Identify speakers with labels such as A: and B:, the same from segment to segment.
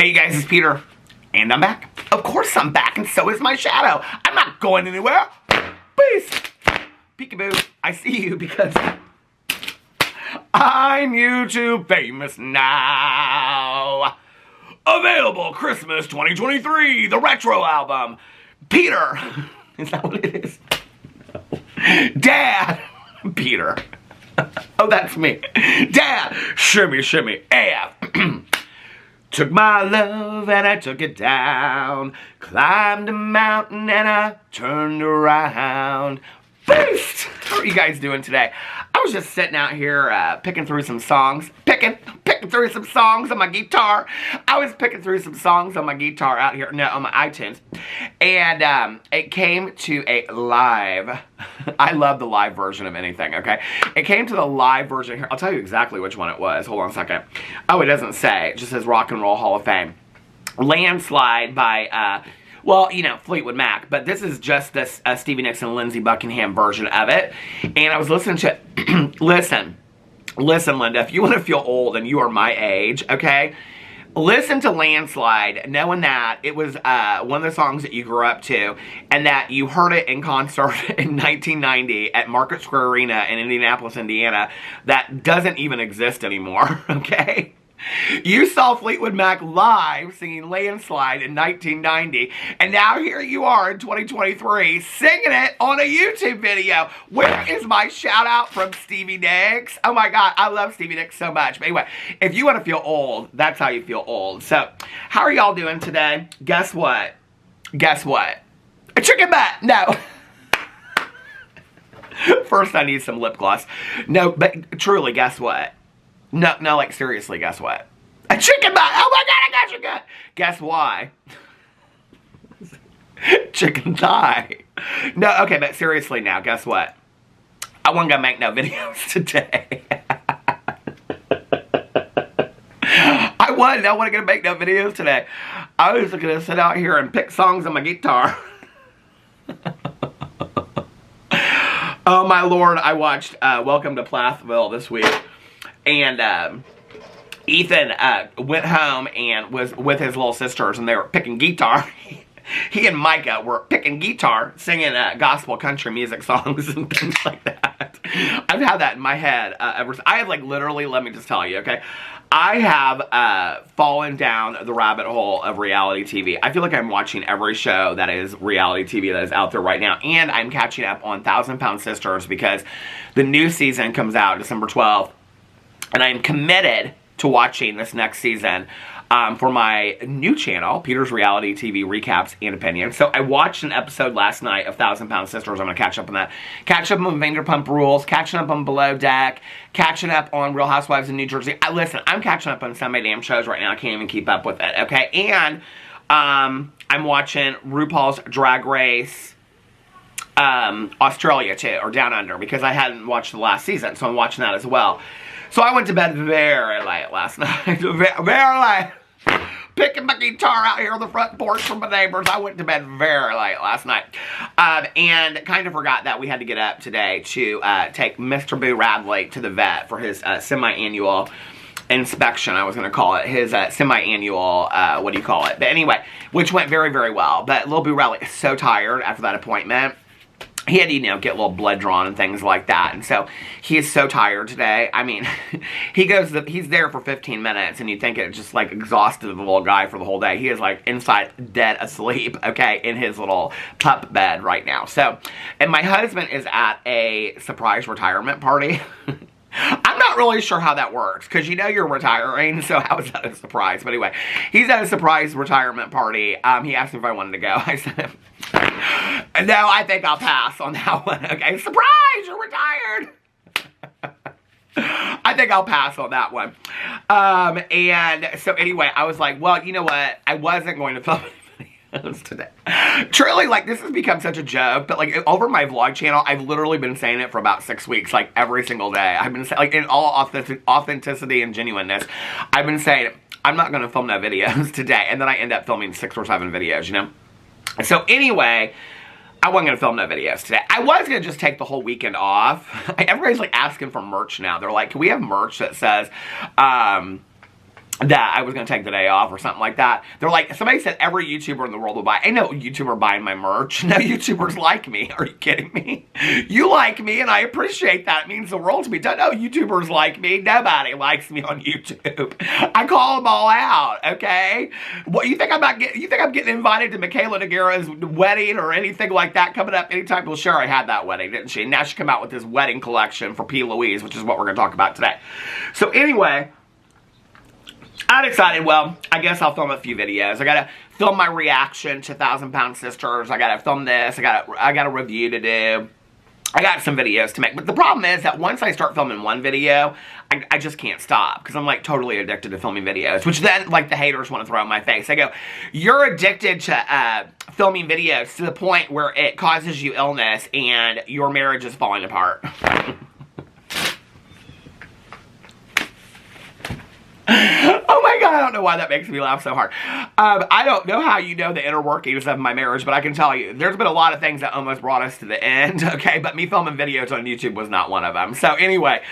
A: Hey you guys, it's Peter, and I'm back. Of course I'm back, and so is my shadow. I'm not going anywhere. Peace. Peekaboo, I see you because I'm YouTube famous now. Available Christmas 2023, the retro album. Peter, is that what it is? Dad, Peter. Oh, that's me. Dad, shimmy, shimmy, AF. Took my love and I took it down. Climbed a mountain and I turned around. Boost! How are you guys doing today? I was just sitting out here picking through some songs. Picking through some songs on my guitar. I was picking through some songs on my guitar out here. No, on my iTunes. And it came to a live. I love the live version of anything, okay? It came to the live version here. I'll tell you exactly which one it was. Hold on a second. Oh, it doesn't say. It just says Rock and Roll Hall of Fame. Landslide by... well, you know, Fleetwood Mac, but this is just this Stevie Nicks and Lindsey Buckingham version of it, and I was listening to it. Listen, Linda, if you want to feel old and you are my age, okay, listen to Landslide, knowing that it was one of the songs that you grew up to, and that you heard it in concert in 1990 at Market Square Arena in Indianapolis, Indiana, that doesn't even exist anymore, okay? You saw Fleetwood Mac live singing Landslide in 1990, and now here you are in 2023 singing it on a YouTube video. Where is my shout out from Stevie Nicks? Oh my God, I love Stevie Nicks so much. But anyway, if you want to feel old, that's how you feel old. So, how are y'all doing today? Guess what? Guess what? A chicken butt! No. First, I need some lip gloss. No, but truly, guess what? No, like seriously, guess what? A chicken butt! Oh my God, I got your gut! Guess why? Chicken thigh. No, okay, but seriously now, guess what? I wasn't gonna make no videos today. I wasn't gonna make no videos today. I was gonna sit out here and pick songs on my guitar. Oh my Lord, I watched Welcome to Plathville this week. And Ethan went home and was with his little sisters, and they were picking guitar. He and Micah were picking guitar, singing gospel country music songs and things like that. I've had that in my head ever since. I have, like, literally, let me just tell you, okay? I have fallen down the rabbit hole of reality TV. I feel like I'm watching every show that is reality TV that is out there right now. And I'm catching up on 1,000 Pound Sisters because the new season comes out December 12th. And I'm committed to watching this next season for my new channel, Peter's Reality TV Recaps and Opinions. So I watched an episode last night of 1,000 Pound Sisters. I'm going to catch up on that. Catch up on Vanderpump Rules. Catching up on Below Deck. Catching up on Real Housewives of New Jersey. Listen, I'm catching up on so many damn shows right now. I can't even keep up with it, okay? And I'm watching RuPaul's Drag Race Australia too, or Down Under, because I hadn't watched the last season. So I'm watching that as well. So I went to bed very late last night, very late, picking my guitar out here on the front porch from my neighbors. I went to bed very late last night, and kind of forgot that we had to get up today to take Mr. Boo Radley to the vet for his semi-annual inspection, I was going to call it, his semi-annual, what do you call it? But anyway, which went very, very well, but little Boo Radley is so tired after that appointment. He had to, you know, get a little blood drawn and things like that. And so, he is so tired today. I mean, he's there for 15 minutes, and you'd think it's just, like, exhausted the little guy for the whole day. He is, like, inside dead asleep, okay, in his little pup bed right now. So, and my husband is at a surprise retirement party. I'm not really sure how that works, because you know you're retiring, so how is that a surprise? But anyway, he's at a surprise retirement party. He asked me if I wanted to go. I said, no, I think I'll pass on that one. Okay, surprise, you're retired. I think I'll pass on that one. And so anyway, I was like, well, you know what? I wasn't going to film videos today. Truly, like, this has become such a joke, but, like, over my vlog channel, I've literally been saying it for about 6 weeks, like, every single day. I've been saying, like, in all authenticity and genuineness, I've been saying, I'm not going to film no videos today, and then I end up filming 6 or 7 videos, you know? So anyway, I wasn't going to film no videos today. I was going to just take the whole weekend off. Everybody's, like, asking for merch now. They're like, can we have merch that says, that I was going to take the day off or something like that. They're like, somebody said every YouTuber in the world will buy. Ain't no YouTuber buying my merch. No YouTubers like me. Are you kidding me? You like me, and I appreciate that. It means the world to me. Don't know YouTubers like me. Nobody likes me on YouTube. I call them all out, okay? What, you think I'm getting invited to Mikayla Nogueira's wedding or anything like that coming up anytime? Well, sure, I had that wedding, didn't she? And now she came out with this wedding collection for Louise, which is what we're going to talk about today. So anyway, I decided, well, I guess I'll film a few videos. I gotta film my reaction to 1,000 Pound Sisters. I gotta film this. I got a review to do. I got some videos to make. But the problem is that once I start filming one video, I just can't stop. Because I'm like totally addicted to filming videos. Which then, like, the haters want to throw in my face. I go, you're addicted to filming videos to the point where it causes you illness and your marriage is falling apart. Oh my God, I don't know why that makes me laugh so hard. I don't know how you know the inner workings of my marriage, but I can tell you, there's been a lot of things that almost brought us to the end, okay? But me filming videos on YouTube was not one of them. So anyway,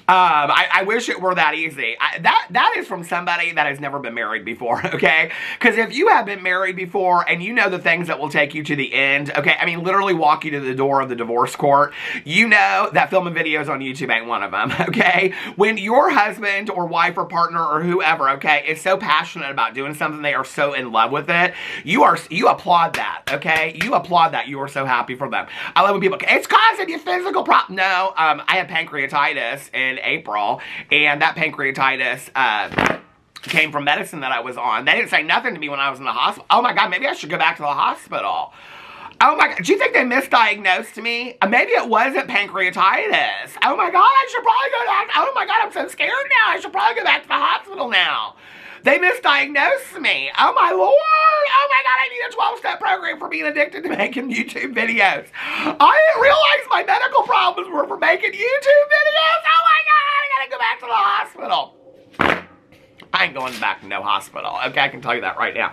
A: I wish it were that easy. That is from somebody that has never been married before, okay? Because if you have been married before and you know the things that will take you to the end, okay? I mean, literally walk you to the door of the divorce court, you know that filming videos on YouTube ain't one of them, okay? When your husband or wife or partner or whoever, okay, is so passionate about doing something, they are so in love with it, you applaud that, okay? You applaud that. You are so happy for them. I love when people, it's causing you physical problem. No, I had pancreatitis in April, and that pancreatitis came from medicine that I was on. They didn't say nothing to me when I was in the hospital. Oh my God, maybe I should go back to the hospital. Oh my God, do you think they misdiagnosed me? Maybe it wasn't pancreatitis. Oh my God, I should probably go back. Oh my God, I'm so scared now. I should probably go back to the hospital now. They misdiagnosed me. Oh my Lord. Oh my God, I need a 12-step program for being addicted to making YouTube videos. I didn't realize my medical problems were for making YouTube videos. Oh my God, I gotta go back to the hospital. I ain't going back to no hospital. Okay, I can tell you that right now.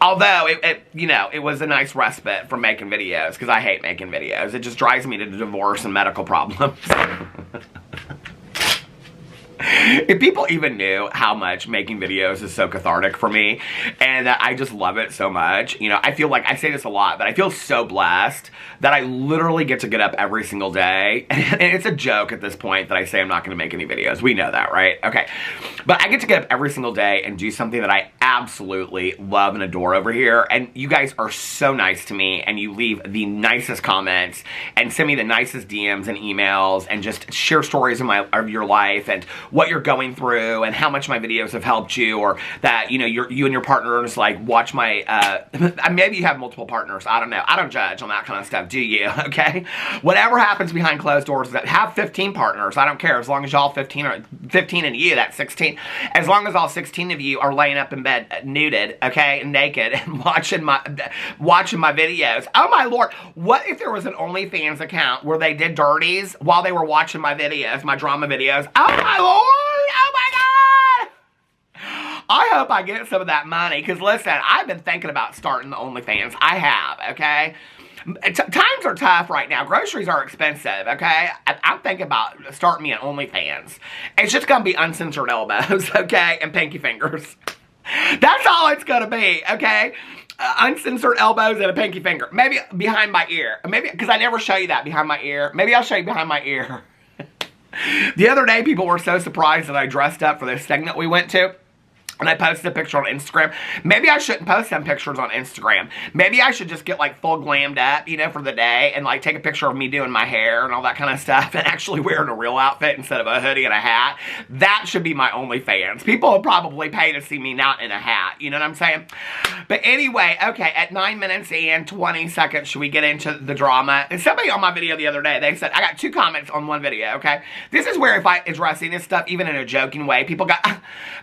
A: Although, it was a nice respite from making videos, because I hate making videos. It just drives me to divorce and medical problems. If people even knew how much making videos is so cathartic for me, and that I just love it so much, I feel like, I say this a lot, but I feel so blessed that I literally get to get up every single day, and it's a joke at this point that I say I'm not going to make any videos. We know that, right? Okay. But I get to get up every single day and do something that I absolutely love and adore over here, and you guys are so nice to me, and you leave the nicest comments, and send me the nicest DMs and emails, and just share stories of your life, and what you're going through, and how much my videos have helped you, or that, you and your partners, like, watch my, maybe you have multiple partners, I don't know. I don't judge on that kind of stuff, do you? Okay? Whatever happens behind closed doors, that have 15 partners, I don't care, as long as y'all 15 and you, that's 16. As long as all 16 of you are laying up in bed nuded, okay, naked, and watching my videos. Oh my Lord, what if there was an OnlyFans account where they did dirties while they were watching my videos, my drama videos? Oh my Lord! Oh my God! I hope I get some of that money, because listen, I've been thinking about starting the OnlyFans. I have, okay? Times are tough right now. Groceries are expensive, okay? I'm thinking about starting me an OnlyFans. It's just gonna be uncensored elbows, okay? And pinky fingers. That's all it's gonna be, okay? Uncensored elbows and a pinky finger. Maybe behind my ear. Maybe, because I never show you that behind my ear. Maybe I'll show you behind my ear. The other day, people were so surprised that I dressed up for this thing that we went to. And I posted a picture on Instagram. Maybe I shouldn't post them pictures on Instagram. Maybe I should just get, like, full glammed up, for the day, and, like, take a picture of me doing my hair and all that kind of stuff, and actually wearing a real outfit instead of a hoodie and a hat. That should be my OnlyFans. People will probably pay to see me not in a hat. You know what I'm saying? But anyway, okay, at 9 minutes and 20 seconds, should we get into the drama? And somebody on my video the other day, they said, I got 2 comments on one video, okay? This is where if I addressing this stuff, even in a joking way, people go,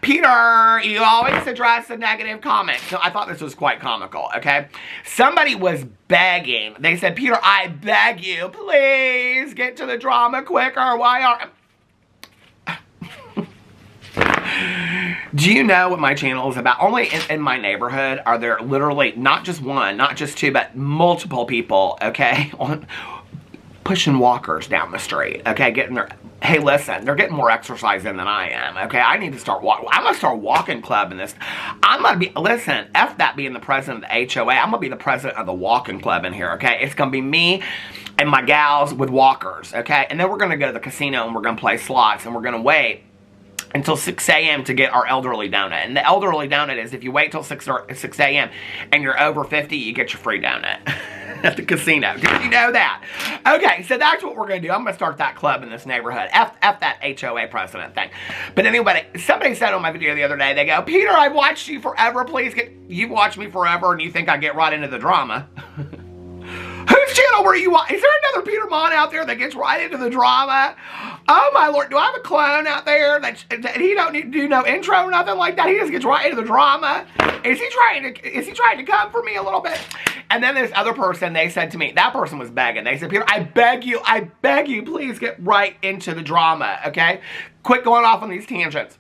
A: Peter, you always address the negative comments. So I thought this was quite comical, okay? Somebody was begging. They said, Peter, I beg you, please get to the drama quicker. Why are... Do you know what my channel is about? Only in my neighborhood are there literally not just one, not just 2, but multiple people, okay, pushing walkers down the street, okay, getting their, hey, listen, they're getting more exercise in than I am, okay? I need to start walking. I'm going to start walking club in this. I'm going to be, listen, F that being the president of the HOA. I'm going to be the president of the walking club in here, okay? It's going to be me and my gals with walkers, okay? And then we're going to go to the casino and we're going to play slots and we're going to wait until 6 a.m. to get our elderly donut. And the elderly donut is if you wait till 6 a.m. and you're over 50, you get your free donut at the casino. Did you know that? Okay, so that's what we're going to do. I'm going to start that club in this neighborhood. F that HOA president thing. But anyway, somebody said on my video the other day, they go, Peter, I've watched you forever. Please you've watched me forever and you think I get right into the drama. Whose channel were you on? Is there another Peter Monn out there that gets right into the drama? Oh my Lord, do I have a clone out there that he don't need to do no intro or nothing like that? He just gets right into the drama. Is he trying to come for me a little bit? And then this other person, they said to me, that person was begging. They said, Peter, I beg you, please get right into the drama, okay? Quit going off on these tangents.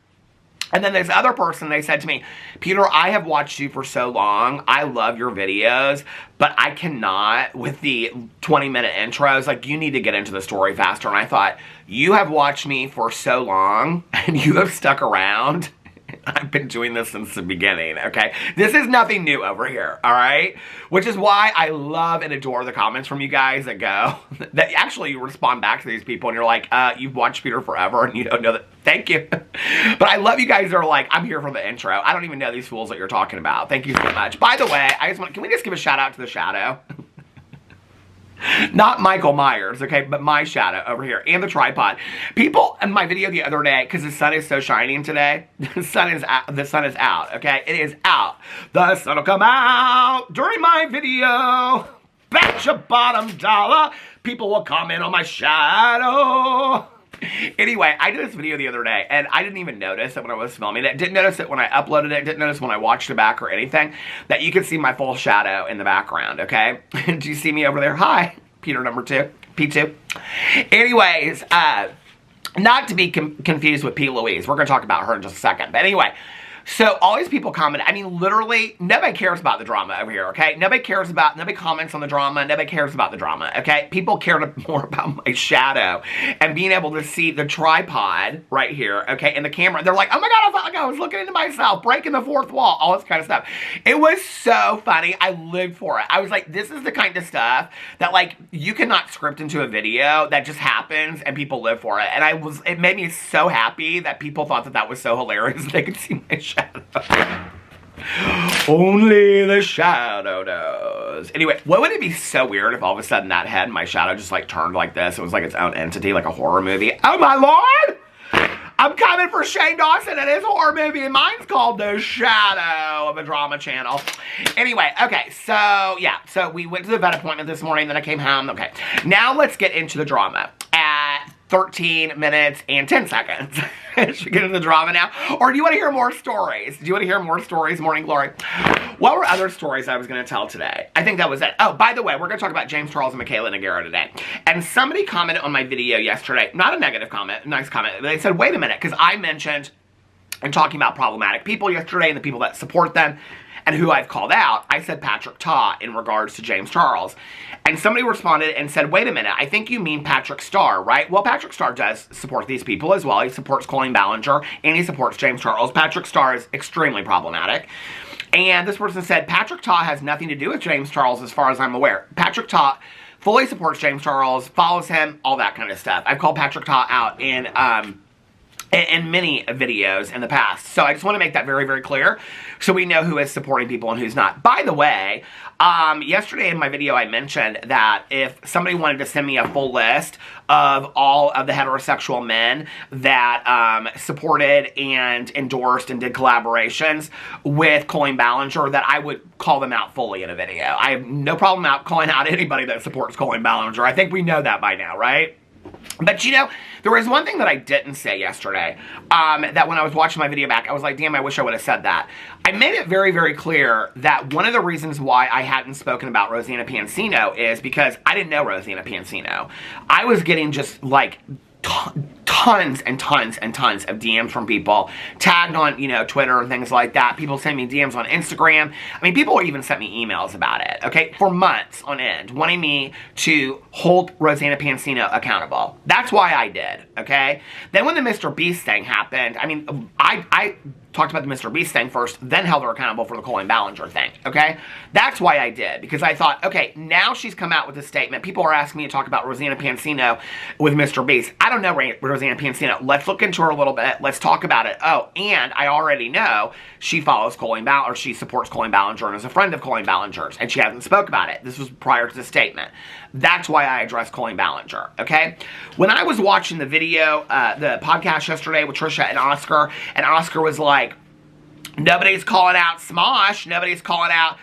A: And then this other person, they said to me, Peter, I have watched you for so long. I love your videos, but I cannot with the 20-minute intros. Like, you need to get into the story faster. And I thought, you have watched me for so long, and you have stuck around. I've been doing this since the beginning, okay? This is nothing new over here, all right? Which is why I love and adore the comments from you guys that go, that actually you respond back to these people and you're like, you've watched Peter forever and you don't know that. Thank you. But I love you guys that are like, I'm here for the intro. I don't even know these fools that you're talking about. Thank you so much. By the way, can we just give a shout out to the shadow? Not Michael Myers, okay, but my shadow over here and the tripod. People in my video the other day, because the sun is so shining today, the sun is out, okay? It is out. The sun will come out during my video. Bet your bottom dollar people will comment on my shadow. Anyway, I did this video the other day, and I didn't even notice it when I was filming it. Didn't notice it when I uploaded it. Didn't notice when I watched it back or anything, that you could see my full shadow in the background, okay? Do you see me over there? Hi, Peter number 2, P2. Anyways, not to be confused with P. Louise. We're going to talk about her in just a second. But anyway, so all these people comment. I mean, literally, nobody cares about the drama over here, okay? Nobody comments on the drama. Nobody cares about the drama, okay? People care more about my shadow and being able to see the tripod right here, okay, and the camera. They're like, oh my God, I felt like I was looking into myself, breaking the fourth wall, all this kind of stuff. It was so funny. I lived for it. I was like, this is the kind of stuff that, like, you cannot script into a video that just happens and people live for it. And it made me so happy that people thought that that was so hilarious. They could see my shadow. Only the shadow knows. Anyway, what it be so weird if all of a sudden that head, my shadow, just like turned like this? It was like its own entity, like a horror movie. Oh my Lord! I'm coming for Shane Dawson and his horror movie, and mine's called The Shadow of a Drama Channel. Anyway, okay, so yeah, so we went to the vet appointment this morning, then I came home. Okay, now let's get into the drama. At 13 minutes and 10 seconds. Should we get into the drama now? Or do you want to hear more stories? Do you want to hear more stories, Morning Glory? What were other stories I was going to tell today? I think that was it. Oh, by the way, we're going to talk about James Charles and Mikayla Nogueira today. And somebody commented on my video yesterday, not a negative comment, a nice comment. They said, wait a minute, because I mentioned and talking about problematic people yesterday and the people that support them and who I've called out. I said Patrick Ta in regards to James Charles. And somebody responded and said, wait a minute, I think you mean Patrick Starr, right? Well, Patrick Starr does support these people as well. He supports Colleen Ballinger and he supports James Charles. Patrick Starr is extremely problematic. And this person said, Patrick Ta has nothing to do with James Charles as far as I'm aware. Patrick Ta fully supports James Charles, follows him, all that kind of stuff. I've called Patrick Ta out in many videos in the past. So I just want to make that very, very clear so we know who is supporting people and who's not. By the way, yesterday in my video I mentioned that if somebody wanted to send me a full list of all of the heterosexual men that supported and endorsed and did collaborations with Colleen Ballinger, that I would call them out fully in a video. I have no problem calling out anybody that supports Colleen Ballinger. I think we know that by now, right? But you know, there was one thing that I didn't say yesterday, that when I was watching my video back, I was like, damn, I wish I would have said that. I made it very, very clear that one of the reasons why I hadn't spoken about Rosanna Pansino is because I didn't know Rosanna Pansino. I was getting just like tons and tons and tons of DMs from people tagged on, you know, Twitter and things like that. People send me DMs on Instagram. I mean, people even sent me emails about it, okay, for months on end, wanting me to hold Rosanna Pansino accountable. That's why I did, okay? Then when the Mr. Beast thing happened, I mean, I talked about the Mr. Beast thing first, then held her accountable for the Colleen Ballinger thing, okay? That's why I did, because I thought, okay, now she's come out with a statement. People are asking me to talk about Rosanna Pansino with Mr. Beast. I don't know Rosanna Pansino. Let's look into her a little bit. Let's talk about it. Oh, and I already know she follows Colleen Ballinger, or she supports Colleen Ballinger and is a friend of Colleen Ballinger's, and she hasn't spoke about it. This was prior to the statement. That's why I addressed Colleen Ballinger, okay? When I was watching the video, the podcast yesterday with Trisha and Oscar was like, nobody's calling out Smosh, nobody's calling out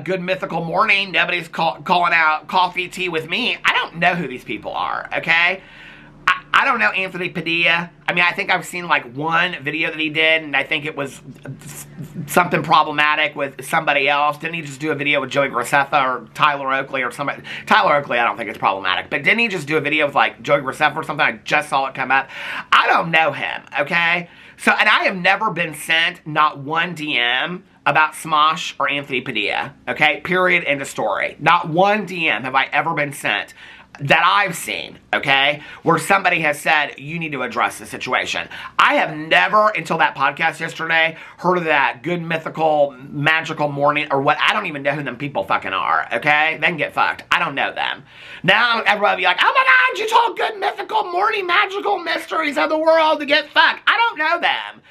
A: Good Mythical Morning, nobody's calling out Coffee Tea with Me. I don't know who these people are, okay? I don't know Anthony Padilla. I mean, I think I've seen like one video that he did, and I think it was something problematic with somebody else. Didn't he just do a video with Joey Graceffa or Tyler Oakley or somebody? Tyler Oakley, I don't think it's problematic. But didn't he just do a video with like Joey Graceffa or something? I just saw it come up. I don't know him, okay? So, and I have never been sent not one DM about Smosh or Anthony Padilla, okay? Period, end of story. Not one DM have I ever been sent that I've seen, okay, where somebody has said, you need to address the situation. I have never, until that podcast yesterday, heard of that Good Mythical Magical Morning, or what, I don't even know who them people fucking are, okay? They can get fucked. I don't know them. Now, everybody will be like, oh my God, you told Good Mythical Morning Magical Mysteries of the World to get fucked. I don't know them.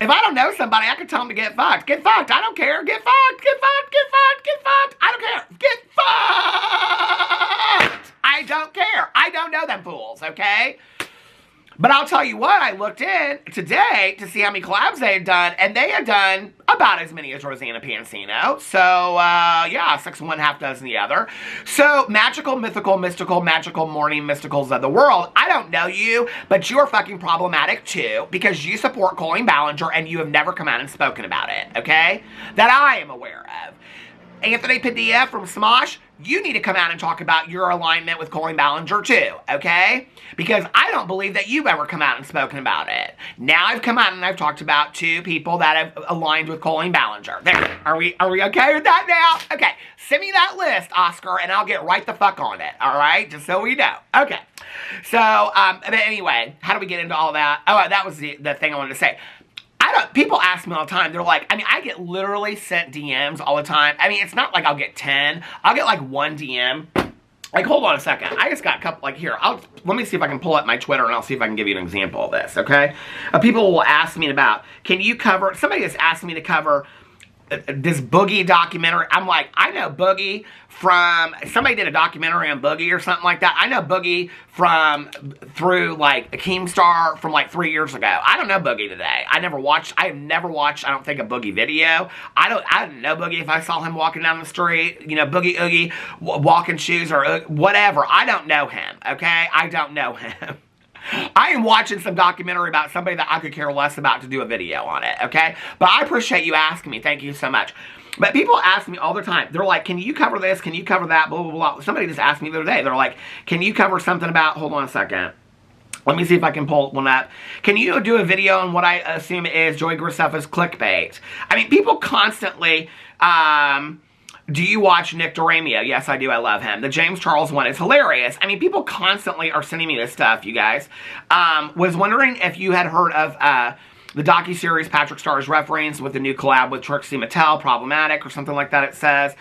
A: If I don't know somebody, I can tell them to get fucked. Get fucked. I don't care. Get fucked. Get fucked. Get fucked. Get fucked. I don't care. Get fucked. I don't care. I don't know them fools, okay? But I'll tell you what, I looked in today to see how many collabs they had done, and they had done about as many as Rosanna Pansino. So, yeah, 6 one, half dozen the other. So, magical, mythical, mystical, magical, morning, mysticals of the world. I don't know you, but you're fucking problematic too, because you support Colleen Ballinger, and you have never come out and spoken about it, okay? That I am aware of. Anthony Padilla from Smosh, you need to come out and talk about your alignment with Colleen Ballinger too, okay? Because I don't believe that you've ever come out and spoken about it. Now I've come out and I've talked about 2 people that have aligned with Colleen Ballinger. There, are we okay with that now? Okay, send me that list, Oscar, and I'll get right the fuck on it, all right? Just so we know. Okay, so, but anyway, how do we get into all that? Oh, that was the thing I wanted to say. People ask me all the time, they're like, I mean, I get literally sent DMs all the time. I mean, it's not like I'll get 10. I'll get like 1 DM. Like, hold on a second. I just got a couple, like, here. Let me see if I can pull up my Twitter and I'll see if I can give you an example of this, okay? People will ask me about, can you cover, somebody just asked me to cover this Boogie documentary. I'm like, I know Boogie from, somebody did a documentary on Boogie or something like that. I know Boogie through like Keemstar from like 3 years ago. I don't know Boogie today. I have never watched, I don't think, a Boogie video. I didn't know Boogie if I saw him walking down the street, you know, Boogie Oogie, walking shoes or whatever. I don't know him, okay? I don't know him. I am watching some documentary about somebody that I could care less about to do a video on it, okay? But I appreciate you asking me. Thank you so much. But people ask me all the time. They're like, can you cover this? Can you cover that? Blah, blah, blah. Somebody just asked me the other day. They're like, can you cover something about, hold on a second. Let me see if I can pull one up. Can you do a video on what I assume is Joey Graceffa's clickbait? I mean, people constantly, do you watch Nick Doramio? Yes, I do. I love him. The James Charles one is hilarious. I mean, people constantly are sending me this stuff, you guys. Was wondering if you had heard of the docuseries Patrick Starr's reference with the new collab with Trixie Mattel, Problematic, or something like that, it says.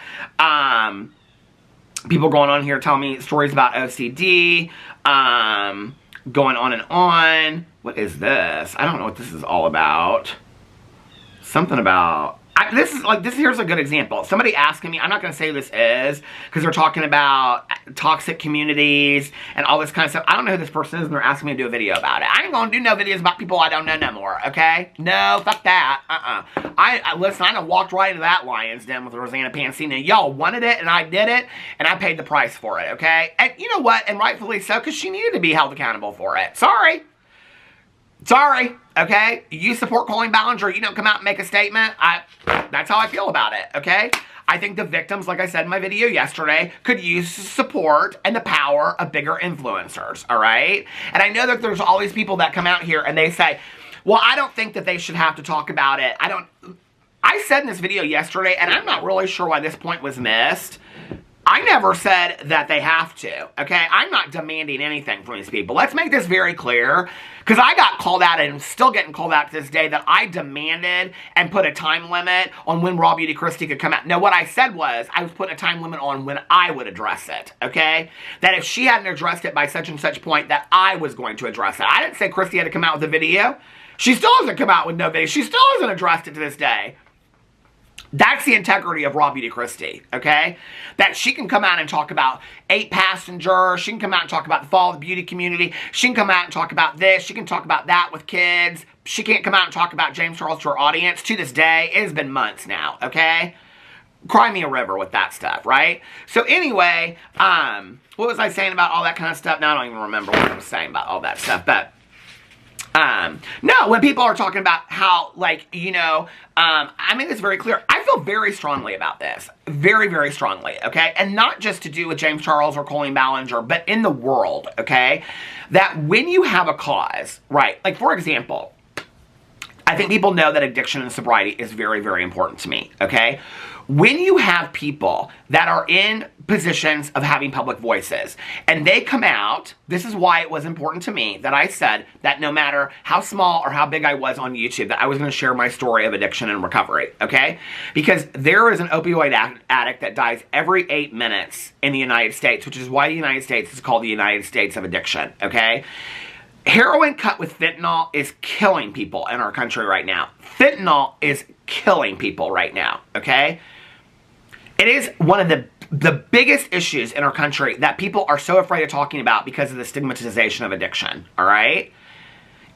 A: People going on here telling me stories about OCD, going on and on. What is this? I don't know what this is all about. Something about... here's a good example. Somebody asking me, I'm not going to say who this is, because they're talking about toxic communities and all this kind of stuff. I don't know who this person is, and they're asking me to do a video about it. I ain't going to do no videos about people I don't know no more, okay? No, fuck that. Listen, I done walked right into that lion's den with Rosanna Pansino. Y'all wanted it, and I did it, and I paid the price for it, okay? And you know what? And rightfully so, because she needed to be held accountable for it. Sorry. Sorry, okay? You support Colleen Ballinger, you don't come out and make a statement. That's how I feel about it, okay? I think the victims, like I said in my video yesterday, could use the support and the power of bigger influencers, all right? And I know that there's all these people that come out here and they say, well, I don't think that they should have to talk about it. I said in this video yesterday, and I'm not really sure why this point was missed, I never said that they have to, okay? I'm not demanding anything from these people. Let's make this very clear, because I got called out and I'm still getting called out to this day that I demanded and put a time limit on when Raw Beauty Christie could come out. No, what I said was I was putting a time limit on when I would address it, okay? That if she hadn't addressed it by such and such point, that I was going to address it. I didn't say Christie had to come out with a video. She still hasn't come out with no video. She still hasn't addressed it to this day. That's the integrity of Raw Beauty Christie, okay? That she can come out and talk about 8 passengers. She can come out and talk about the fall of the beauty community. She can come out and talk about this. She can talk about that with kids. She can't come out and talk about James Charles to her audience. To this day, it has been months now, okay? Cry me a river with that stuff, right? So anyway, what was I saying about all that kind of stuff? Now I don't even remember what I was saying about all that stuff, but no, when people are talking about how, like, you know, I make this very clear. I feel very strongly about this. Very, very strongly, okay? And not just to do with James Charles or Colleen Ballinger, but in the world, okay? That when you have a cause, right? Like, for example, I think people know that addiction and sobriety is very, very important to me, okay? When you have people that are in positions of having public voices and they come out, this is why it was important to me that I said that no matter how small or how big I was on YouTube, that I was going to share my story of addiction and recovery, okay? Because there is an opioid addict that dies every 8 minutes in the United States, which is why the United States is called the United States of Addiction, okay? Heroin cut with fentanyl is killing people in our country right now. Fentanyl is killing people right now, okay? It is one of the biggest issues in our country that people are so afraid of talking about because of the stigmatization of addiction, all right?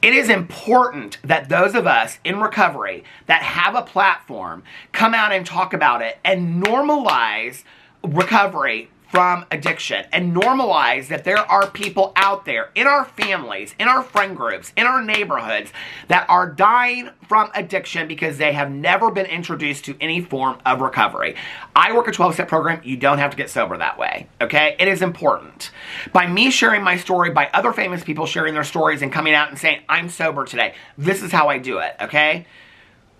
A: It is important that those of us in recovery that have a platform come out and talk about it and normalize recovery from addiction and normalize that there are people out there in our families, in our friend groups, in our neighborhoods that are dying from addiction because they have never been introduced to any form of recovery. I work a 12-step program. You don't have to get sober that way, okay? It is important. By me sharing my story, by other famous people sharing their stories and coming out and saying, I'm sober today, this is how I do it, okay?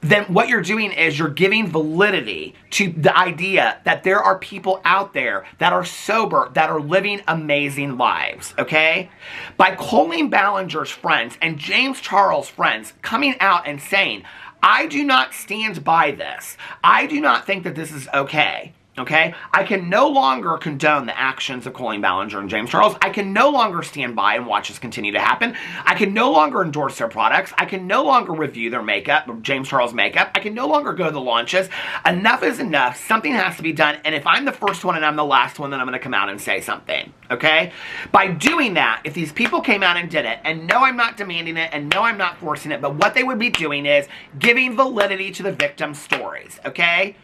A: Then what you're doing is you're giving validity to the idea that there are people out there that are sober, that are living amazing lives, okay? By Colleen Ballinger's friends and James Charles' friends coming out and saying, I do not stand by this. I do not think that this is okay. Okay? I can no longer condone the actions of Colleen Ballinger and James Charles. I can no longer stand by and watch this continue to happen. I can no longer endorse their products. I can no longer review their makeup, James Charles makeup. I can no longer go to the launches. Enough is enough. Something has to be done. And if I'm the first one and I'm the last one, then I'm going to come out and say something. Okay? By doing that, if these people came out and did it, and no, I'm not demanding it, and no, I'm not forcing it, but what they would be doing is giving validity to the victims' stories. Okay?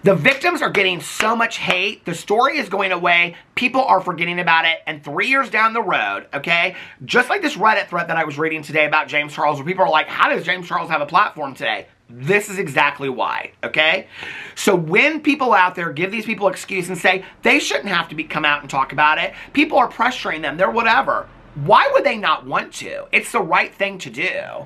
A: The victims are getting so much hate. The story is going away. People are forgetting about it. And 3 years down the road, okay, just like this Reddit thread that I was reading today about James Charles, where people are like, how does James Charles have a platform today? This is exactly why, okay? So when people out there give these people excuse and say they shouldn't have to come out and talk about it, people are pressuring them. They're whatever. Why would they not want to? It's the right thing to do.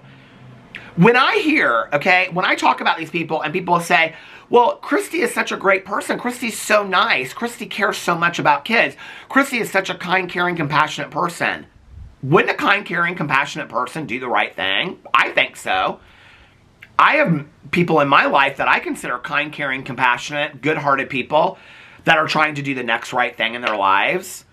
A: When I hear, okay, when I talk about these people and people say, well, Christie is such a great person. Christie's so nice. Christie cares so much about kids. Christie is such a kind, caring, compassionate person. Wouldn't a kind, caring, compassionate person do the right thing? I think so. I have people in my life that I consider kind, caring, compassionate, good-hearted people that are trying to do the next right thing in their lives.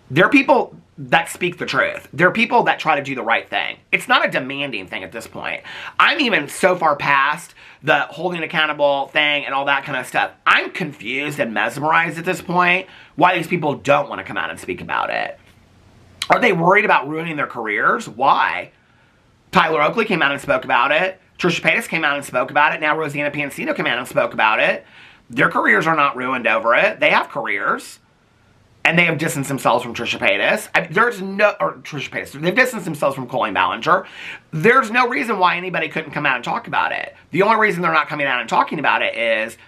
A: They're people that speak the truth. They're people that try to do the right thing. It's not a demanding thing at this point. I'm even so far past the holding accountable thing and all that kind of stuff. I'm confused and mesmerized at this point why these people don't want to come out and speak about it. Are they worried about ruining their careers? Why? Tyler Oakley came out and spoke about it. Trisha Paytas came out and spoke about it. Now Rosanna Pansino came out and spoke about it. Their careers are not ruined over it. They have careers. And they have distanced themselves from Trisha Paytas. Trisha Paytas. They've distanced themselves from Colleen Ballinger. There's no reason why anybody couldn't come out and talk about it. The only reason they're not coming out and talking about it is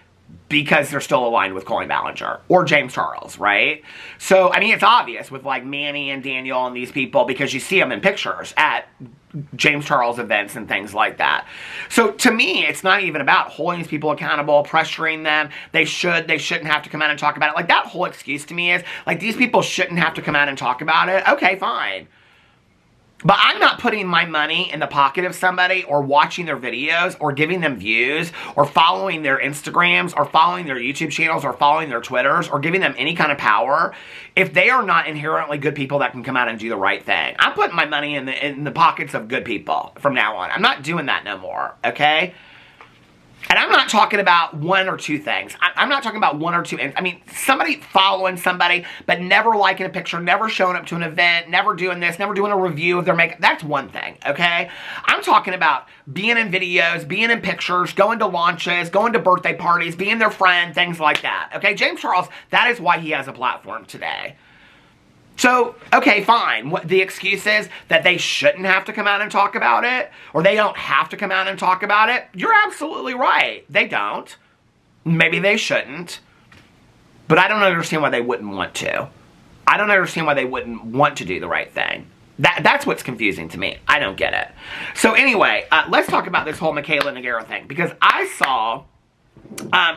A: because they're still aligned with Colleen Ballinger or James Charles, right? So, I mean, it's obvious with like Manny and Daniel and these people because you see them in pictures at James Charles events and things like that. So to me, it's not even about holding these people accountable, pressuring them. They shouldn't have to come out and talk about it. Like that whole excuse to me is like these people shouldn't have to come out and talk about it. Okay, fine. But I'm not putting my money in the pocket of somebody or watching their videos or giving them views or following their Instagrams or following their YouTube channels or following their Twitters or giving them any kind of power if they are not inherently good people that can come out and do the right thing. I'm putting my money in the pockets of good people from now on. I'm not doing that no more, okay? And I'm not talking about one or two things. I'm not talking about one or two. I mean, somebody following somebody, but never liking a picture, never showing up to an event, never doing this, never doing a review of their makeup. That's one thing, okay? I'm talking about being in videos, being in pictures, going to launches, going to birthday parties, being their friend, things like that, okay? James Charles, that is why he has a platform today. So, okay, fine. The excuse is that they shouldn't have to come out and talk about it, or they don't have to come out and talk about it. You're absolutely right. They don't. Maybe they shouldn't. But I don't understand why they wouldn't want to. I don't understand why they wouldn't want to do the right thing. That's what's confusing to me. I don't get it. So anyway, let's talk about this whole Mikayla Nogueira thing. Because I saw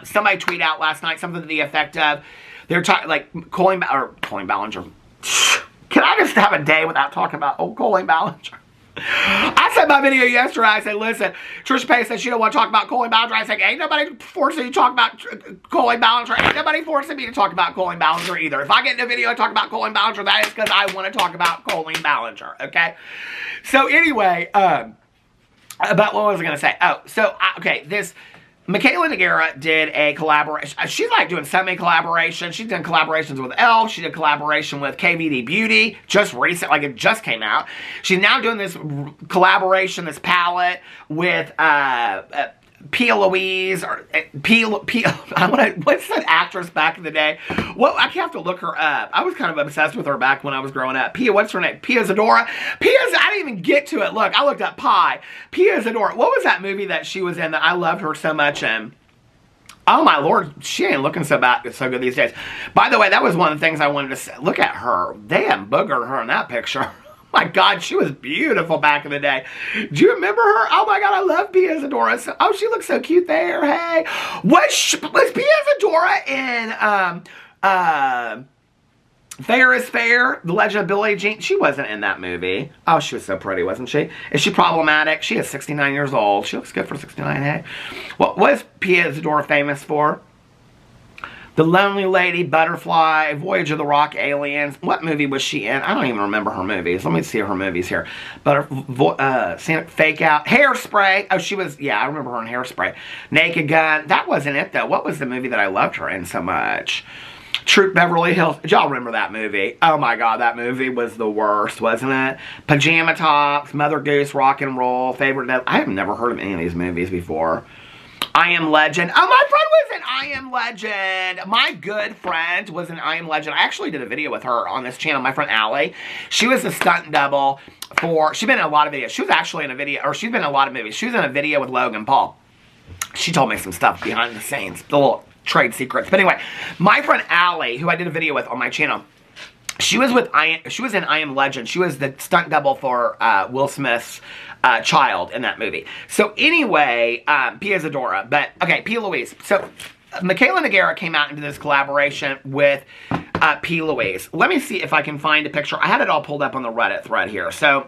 A: somebody tweet out last night something to the effect of, they're talking, like, Colleen Ballinger. Can I just have a day without talking about old Colleen Ballinger? I said in my video yesterday, I said, listen, Trisha Paytas said she don't want to talk about Colleen Ballinger. I said, ain't nobody forcing you to talk about Colleen Ballinger. Ain't nobody forcing me to talk about Colleen Ballinger either. If I get in a video and talk about Colleen Ballinger, that is because I want to talk about Colleen Ballinger, okay? So anyway, about what was I going to say? Oh, so, okay, this Mikayla Nogueira did a collaboration. She's like doing so many collaborations. She's done collaborations with Elle. She did a collaboration with KVD Beauty just recent, like it just came out. She's now doing this collaboration, this palette with Louise or what's that actress back in the day? Well, I have to look her up. I was kind of obsessed with her back when I was growing up. What's her name? Pia Zadora. I didn't even get to it. Look, I looked up Pia Zadora. What was that movie that she was in that I loved her so much in? Oh my Lord, she ain't looking so good these days. By the way, that was one of the things I wanted to say. Look at her. They have boogered her in that picture. My God, she was beautiful back in the day. Do you remember her? Oh my God, I love Pia Zadora. Oh, she looks so cute there. Hey, was Pia Zadora in Fair is Fair, The Legend of Billie Jean? She wasn't in that movie. Oh, she was so pretty, wasn't she? Is she problematic? She is 69 years old. She looks good for 69, hey? What was Pia Zadora famous for? The Lonely Lady, Butterfly, Voyage of the Rock, Aliens. What movie was she in? I don't even remember her movies. Let me see her movies here. Fake Out. Hairspray. Oh, she was, yeah, I remember her in Hairspray. Naked Gun. That wasn't it, though. What was the movie that I loved her in so much? Troop Beverly Hills. Did y'all remember that movie? Oh my God, that movie was the worst, wasn't it? Pajama Tops, Mother Goose, Rock and Roll, Favorite. I have never heard of any of these movies before. I Am Legend. Oh, my friend was in I Am Legend. My good friend was in I Am Legend. I actually did a video with her on this channel, my friend Allie. She was the stunt double for, she's been in a lot of videos. She was actually in a video, or she's been in a lot of movies. She was in a video with Logan Paul. She told me some stuff behind the scenes, the little trade secrets. But anyway, my friend Allie, who I did a video with on my channel, she was in I Am Legend. She was the stunt double for Will Smith's child in that movie. So anyway, Pia Zadora. But, okay, Pia Louise. So, Mikayla Nogueira came out into this collaboration with Pia Louise. Let me see if I can find a picture. I had it all pulled up on the Reddit thread here. So,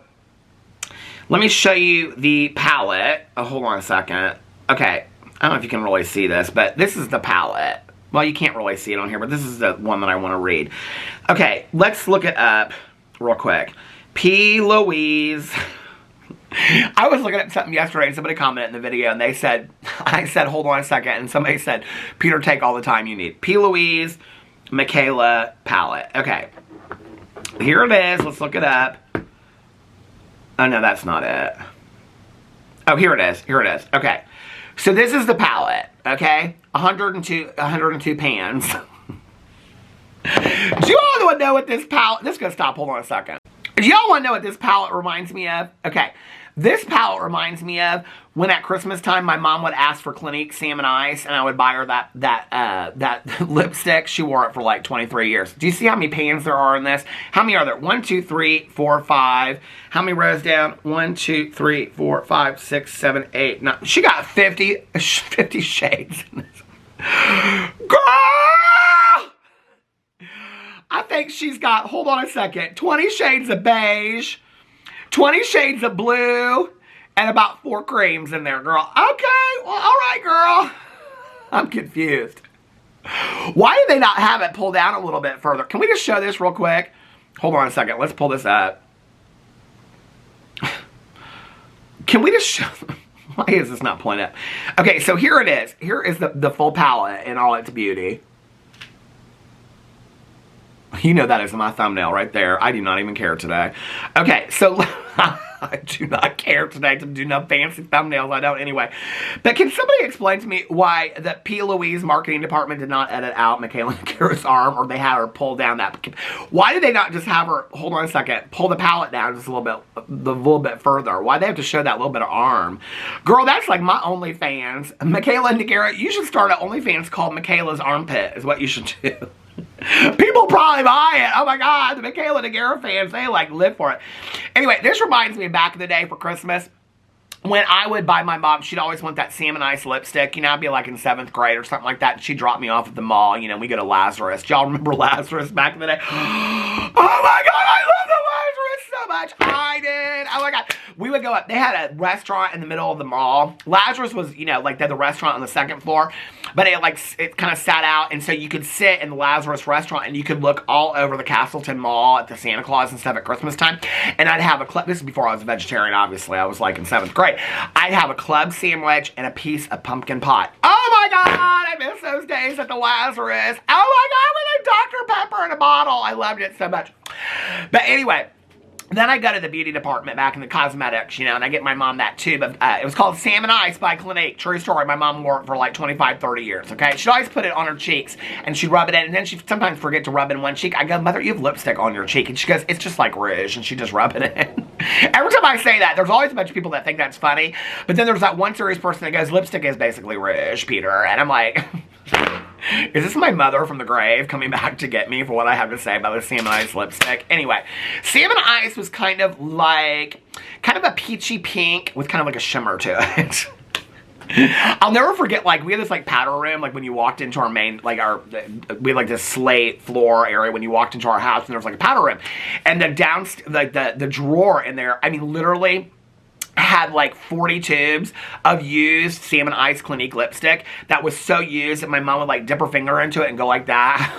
A: let me show you the palette. Oh, hold on a second. Okay, I don't know if you can really see this, but this is the palette. Well, you can't really see it on here, but this is the one that I want to read. Okay, let's look it up real quick. P. Louise. I was looking at something yesterday and somebody commented in the video and they said, I said, hold on a second, and somebody said, Peter, take all the time you need. P. Louise, Michaela palette. Okay, here it is. Let's look it up. Oh, no, that's not it. Oh, here it is. Here it is. Okay. So this is the palette, okay? 102 pans. Do you all want to know what this palette, this is going to stop, hold on a second. Do y'all want to know what this palette reminds me of? Okay, this palette reminds me of when at Christmas time my mom would ask for Clinique Salmon Ice and I would buy her that lipstick. She wore it for like 23 years. Do you see how many pans there are in this? How many are there? 1, 2, 3, 4, 5. How many rows down? 1, 2, 3, 4, 5, 6, 7, 8, 9. She got 50 shades in this. Girl! I think she's got, hold on a second, 20 shades of beige, 20 shades of blue, and about 4 creams in there, girl. Okay, well, all right, girl. I'm confused. Why do they not have it pulled down a little bit further? Can we just show this real quick? Hold on a second. Let's pull this up. Can we just show... Why is this not pulling up? Okay, so here it is. Here is the full palette in all its beauty. You know that is my thumbnail right there. I do not even care today. Okay, so I do not care today to do no fancy thumbnails. I don't anyway. But can somebody explain to me why the Louise marketing department did not edit out Mikayla Nogueira's arm, or they had her pull down that? Why did they not just have her, hold on a second, pull the palette down just a little bit further? Why they have to show that little bit of arm? Girl, that's like my OnlyFans. Mikayla Nogueira, you should start an OnlyFans called Michaela's Armpit is what you should do. People probably buy it. Oh my God, the Mikayla Nogueira fans, they like live for it. Anyway, this reminds me of back in the day for Christmas. When I would buy my mom, she'd always want that Salmon Ice lipstick. You know, I'd be like in 7th grade or something like that. She'd drop me off at the mall. You know, we go to Lazarus. Do y'all remember Lazarus back in the day? Oh my God, I love the Lazarus so much. I did. Oh my God. We would go up. They had a restaurant in the middle of the mall. Lazarus was, you know, like they had the restaurant on the 2nd floor. But it kind of sat out. And so you could sit in the Lazarus restaurant and you could look all over the Castleton Mall at the Santa Claus and stuff at Christmas time. And I'd have a club. This is before I was a vegetarian, obviously. I was like in 7th grade. I'd have a club sandwich and a piece of pumpkin pie. Oh my God, I miss those days at the Lazarus. Oh my God, with a Dr. Pepper in a bottle. I loved it so much. But anyway, then I go to the beauty department back in the cosmetics, you know, and I get my mom that tube of, it was called Salmon Ice by Clinique. True story. My mom wore it for like 25, 30 years, okay? She'd always put it on her cheeks, and she'd rub it in, and then she'd sometimes forget to rub in one cheek. I go, Mother, you have lipstick on your cheek. And she goes, it's just like rouge, and she'd just rub it in. Every time I say that, there's always a bunch of people that think that's funny, but then there's that one serious person that goes, lipstick is basically rouge, Peter, and I'm like... Is this my mother from the grave coming back to get me for what I have to say about the Salmon Ice lipstick? Anyway, Salmon Ice was kind of a peachy pink with kind of like a shimmer to it. I'll never forget, like, we had this, like, powder room, like, when you walked into our main, like, we had, like, this slate floor area when you walked into our house, and there was, like, a powder room. And the drawer in there, I mean, literally... had like 40 tubes of used Salmon Ice Clinique lipstick that was so used that my mom would like dip her finger into it and go like that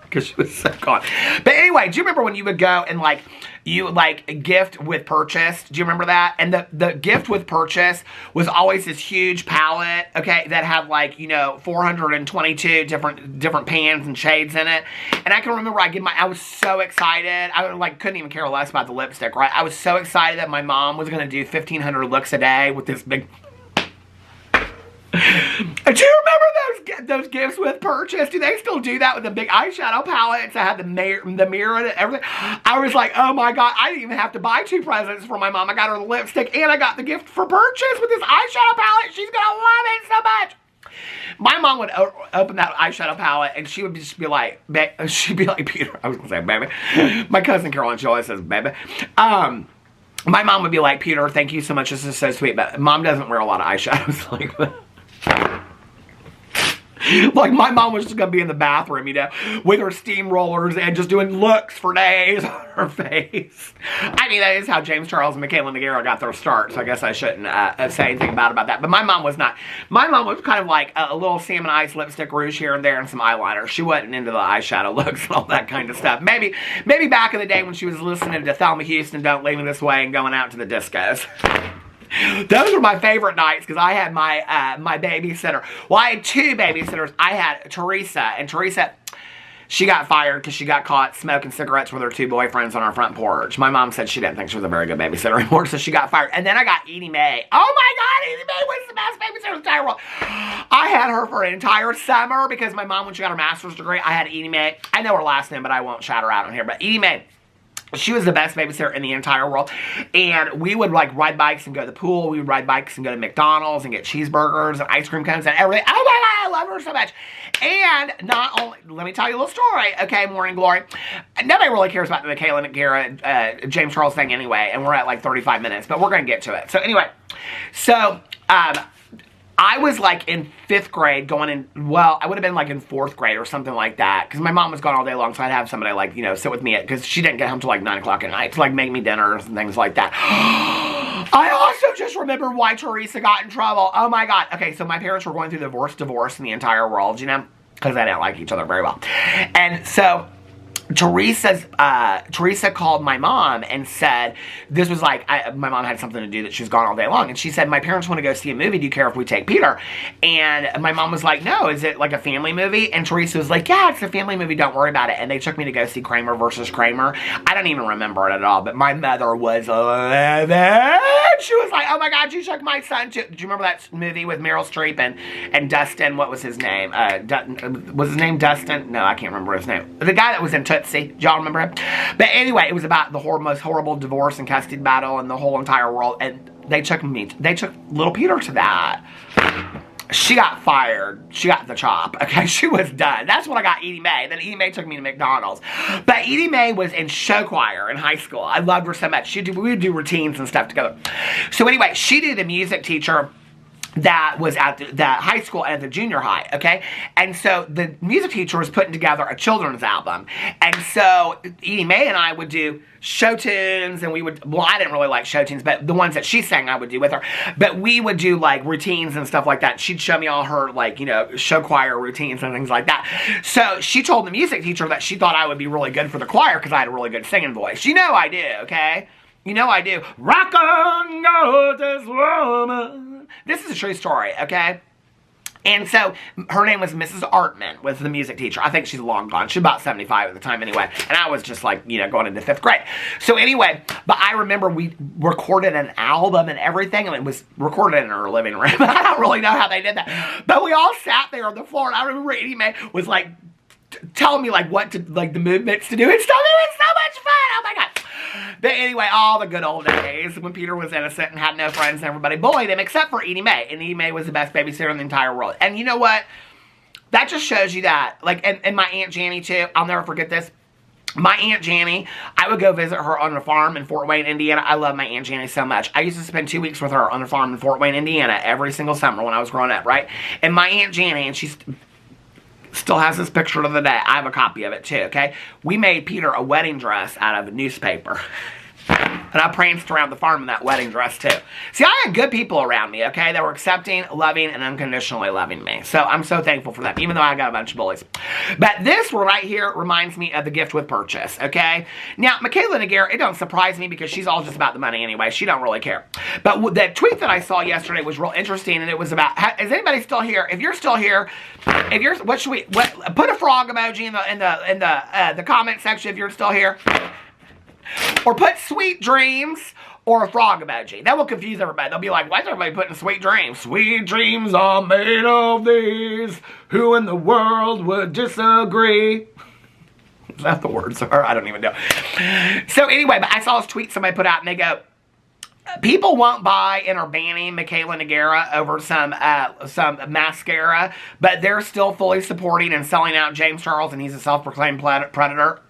A: because she was so gone. But anyway, do you remember when you would go and like you would like gift with purchase? Do you remember that? And the gift with purchase was always this huge palette, okay, that had like, you know, 422 different pans and shades in it. And I can remember I was so excited. I like couldn't even care less about the lipstick, right? I was so excited that my mom was going to do 1,500 looks a day with this big... Do you remember those gifts with purchase? Do they still do that with the big eyeshadow palettes that had the mirror and everything? I was like, oh my God, I didn't even have to buy 2 presents for my mom. I got her the lipstick and I got the gift for purchase with this eyeshadow palette. She's gonna love it so much. My mom would open that eyeshadow palette and she would just be like, she'd be like, Peter, I was gonna say baby. My cousin Caroline, she always says baby. My mom would be like, Peter, thank you so much. This is so sweet. But mom doesn't wear a lot of eyeshadows like that. Like my mom was just gonna be in the bathroom, you know, with her steamrollers and just doing looks for days on her face. I mean, that is how James Charles and Mikayla Nogueira got their start, so I guess I shouldn't say anything bad about that. But my mom was not. My mom was kind of like a little Salmon Ice lipstick, rouge here and there, and some eyeliner. She wasn't into the eyeshadow looks and all that kind of stuff. Maybe back in the day when she was listening to Thelma Houston, Don't Leave Me This Way, and going out to the discos. Those were my favorite nights because I had my my babysitter. Well, I had 2 babysitters. I had Teresa, and Teresa, She got fired because she got caught smoking cigarettes with her 2 boyfriends on our front porch. My mom said she didn't think she was a very good babysitter anymore, so she got fired. And then I got Edie Mae. Oh my God, Edie Mae was the best babysitter in the entire world. I had her for an entire summer because my mom, when she got her master's degree, I had Edie Mae. I know her last name, but I won't shout her out on here. But Edie Mae, she was the best babysitter in the entire world. And we would like ride bikes and go to the pool. We would ride bikes and go to McDonald's and get cheeseburgers and ice cream cones and everything. Oh my God, I love her so much. And not only, let me tell you a little story, okay, Morning Glory. Nobody really cares about the Mikayla Nogueira, James Charles thing anyway. And we're at like 35 minutes, but we're going to get to it. So anyway, I was like in 5th grade going in, well, I would have been like in 4th grade or something like that. Because my mom was gone all day long, so I'd have somebody like, you know, sit with me because she didn't get home till like 9 o'clock at night to like make me dinners and things like that. I also just remember why Teresa got in trouble. Oh my God. Okay, so my parents were going through the worst divorce in the entire world, you know, because they didn't like each other very well. And so Teresa called my mom and said, this was like, my mom had something to do that she was gone all day long. And she said, my parents want to go see a movie. Do you care if we take Peter? And my mom was like, no, is it like a family movie? And Teresa was like, yeah, it's a family movie. Don't worry about it. And they took me to go see Kramer versus Kramer. I don't even remember it at all, but my mother was livid. She was like, oh my God, you took my son to, do you remember that movie with Meryl Streep and Dustin, what was his name? Was his name Dustin? No, I can't remember his name. The guy that was in Tootsie. Do y'all remember him? But anyway, it was about the most horrible divorce and custody battle in the whole entire world. And they took little Peter to that. She got fired. She got the chop. Okay, she was done. That's when I got Edie Mae. Then Edie Mae took me to McDonald's. But Edie Mae was in show choir in high school. I loved her so much. We would do routines and stuff together. So anyway, she did the music teacher that was at the high school and at the junior high, okay? And so the music teacher was putting together a children's album. And so Edie Mae and I would do show tunes, and we would, well, I didn't really like show tunes, but the ones that she sang I would do with her. But we would do like routines and stuff like that. She'd show me all her like, you know, show choir routines and things like that. So she told the music teacher that she thought I would be really good for the choir because I had a really good singing voice. You know I do, okay? You know I do. Rock on, gorgeous woman. This is a true story, okay? And so, her name was Mrs. Artman, was the music teacher. I think she's long gone. She's about 75 at the time anyway. And I was just like, you know, going into 5th grade. So anyway, but I remember we recorded an album and everything. And it was recorded in her living room. I don't really know how they did that. But we all sat there on the floor. And I remember Edie Mae was like, telling me like what to, like the movements to do and stuff. It was so much fun. Oh my God. But anyway, all the good old days when Peter was innocent and had no friends and everybody bullied him except for Edie Mae. And Edie Mae was the best babysitter in the entire world. And you know what? That just shows you that. Like, and my Aunt Janny too. I'll never forget this. My Aunt Janny, I would go visit her on a farm in Fort Wayne, Indiana. I love my Aunt Janny so much. I used to spend 2 weeks with her on a farm in Fort Wayne, Indiana every single summer when I was growing up, right? And my Aunt Janny, and she's still has this picture of the day. I have a copy of it too, okay? We made Peter a wedding dress out of a newspaper. And I pranced around the farm in that wedding dress too. See, I had good people around me, okay? That were accepting, loving, and unconditionally loving me. So I'm so thankful for that, even though I got a bunch of bullies. But this one right here reminds me of the gift with purchase, okay? Now, Mikayla Nogueira, it don't surprise me because she's all just about the money anyway. She don't really care. But the tweet that I saw yesterday was real interesting, and it was about, is anybody still here? If you're still here, if you're, put a frog emoji in the comment section if you're still here. Or put sweet dreams or a frog emoji. That will confuse everybody. They'll be like, why is everybody putting sweet dreams? Sweet dreams are made of these. Who in the world would disagree? Is that the words are? I don't even know. So anyway, but I saw this tweet somebody put out and they go, people won't buy and are banning Mikayla Nogueira over some mascara, but they're still fully supporting and selling out James Charles, and he's a self-proclaimed predator.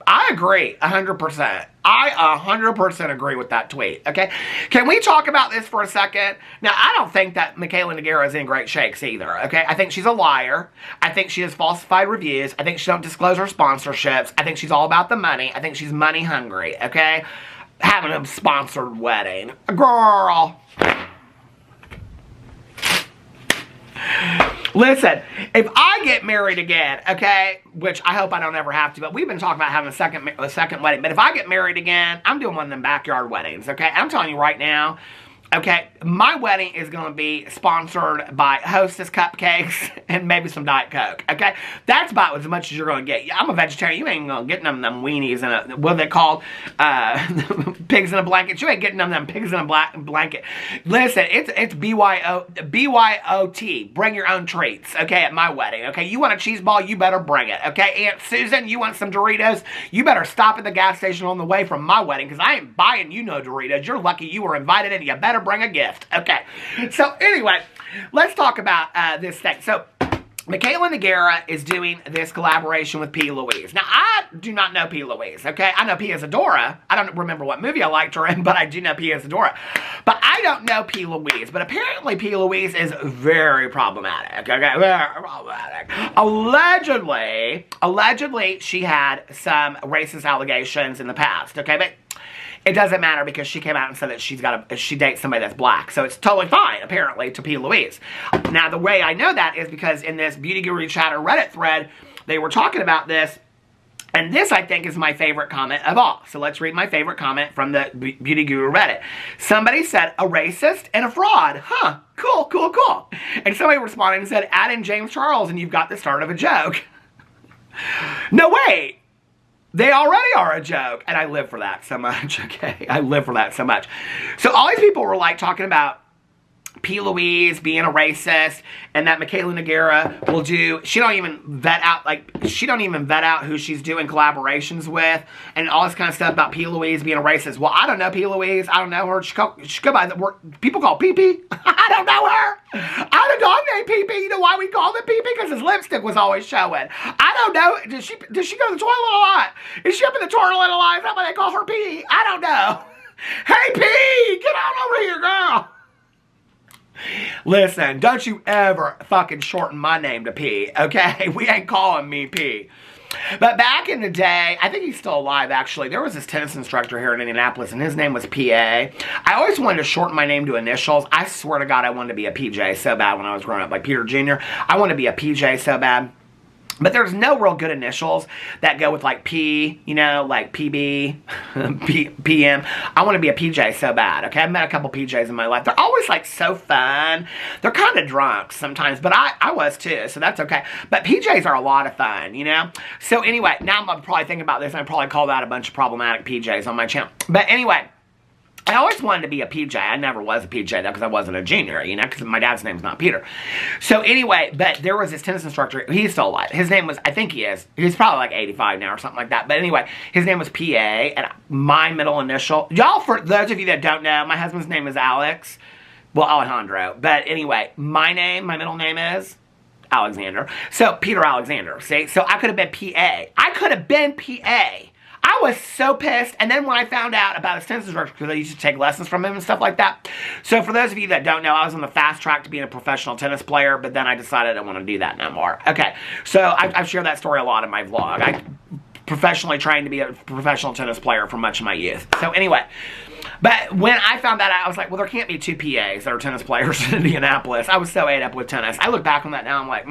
A: I agree, 100%. I 100% agree with that tweet, okay? Can we talk about this for a second? Now, I don't think that Mikayla Nogueira is in great shakes either, okay? I think she's a liar. I think she has falsified reviews. I think she don't disclose her sponsorships. I think she's all about the money. I think she's money hungry, okay? Having a sponsored wedding. Girl. Listen, if I get married again, okay, which I hope I don't ever have to, but we've been talking about having a second wedding, but if I get married again, I'm doing one of them backyard weddings, okay? I'm telling you right now, Okay, my wedding is going to be sponsored by Hostess Cupcakes and maybe some Diet Coke. Okay, that's about as much as you're going to get. I'm a vegetarian. You ain't going to get them weenies and what are they called? Pigs in a blanket. You ain't getting them pigs in a blanket. Listen, it's BYOT. Bring your own treats. Okay, at my wedding. Okay, you want a cheese ball? You better bring it. Okay, Aunt Susan, you want some Doritos? You better stop at the gas station on the way from my wedding because I ain't buying you no Doritos. You're lucky you were invited and you better bring a gift. Okay, so anyway, let's talk about this thing. So Mikayla Nogueira is doing this collaboration with P. Louise. Now, I do not know P. Louise, okay? I know P. Isadora. I don't remember what movie I liked her in, but I do know P. Isadora. But I don't know P. Louise. But apparently P. Louise is very problematic, okay? Very problematic. Allegedly, she had some racist allegations in the past, okay? But it doesn't matter because she came out and said that she dates somebody that's black. So it's totally fine, apparently, to P. Louise. Now, the way I know that is because in this Beauty Guru Chatter Reddit thread, they were talking about this. And this, I think, is my favorite comment of all. So let's read my favorite comment from the Beauty Guru Reddit. Somebody said, a racist and a fraud. Huh, cool, cool, cool. And somebody responded and said, add in James Charles and you've got the start of a joke. No, wait. They already are a joke. And I live for that so much, okay? I live for that so much. So all these people were like talking about P. Louise being a racist and that Mikayla Nogueira will do, she don't even vet out who she's doing collaborations with and all this kind of stuff about P. Louise being a racist. Well, I don't know P. Louise. I don't know her. She go by the word, people call Pee-Pee. I don't know her. I had a dog named Pee-Pee. You know why we called him Pee-Pee? Because his lipstick was always showing. I don't know. Does she go to the toilet a lot? Is she up in the toilet a lot? Is that why they call her P? I don't know. Hey, P! Get on over here, girl. Listen, don't you ever fucking shorten my name to P, okay? We ain't calling me P. But back in the day, I think he's still alive, actually. There was this tennis instructor here in Indianapolis, and his name was PA. I always wanted to shorten my name to initials. I swear to God, I wanted to be a PJ so bad when I was growing up, like Peter Jr. I wanted to be a PJ so bad. But there's no real good initials that go with like P, you know, like PB, PM. I want to be a PJ so bad, okay? I've met a couple PJs in my life. They're always like so fun. They're kind of drunk sometimes, but I was too, so that's okay. But PJs are a lot of fun, you know? So anyway, now I'm probably thinking about this, and I probably called out a bunch of problematic PJs on my channel. But anyway, I always wanted to be a PJ. I never was a PJ, though, because I wasn't a junior, you know, because my dad's name's not Peter. So anyway, but there was this tennis instructor. He's still alive. His name was, I think he is. He's probably like 85 now or something like that. But anyway, his name was PA, and my middle initial. Y'all, for those of you that don't know, my husband's name is Alex. Well, Alejandro. But anyway, my middle name is Alexander. So, Peter Alexander, see? So, I could have been PA. I could have been PA. I was so pissed, and then when I found out about his tennis instructor, because I used to take lessons from him and stuff like that. So for those of you that don't know, I was on the fast track to being a professional tennis player, but then I decided I don't want to do that no more. Okay, so I've shared that story a lot in my vlog. I professionally trained to be a professional tennis player for much of my youth. So anyway, but when I found that out, I was like, well, there can't be two PAs that are tennis players in Indianapolis. I was so ate up with tennis. I look back on that now, I'm like,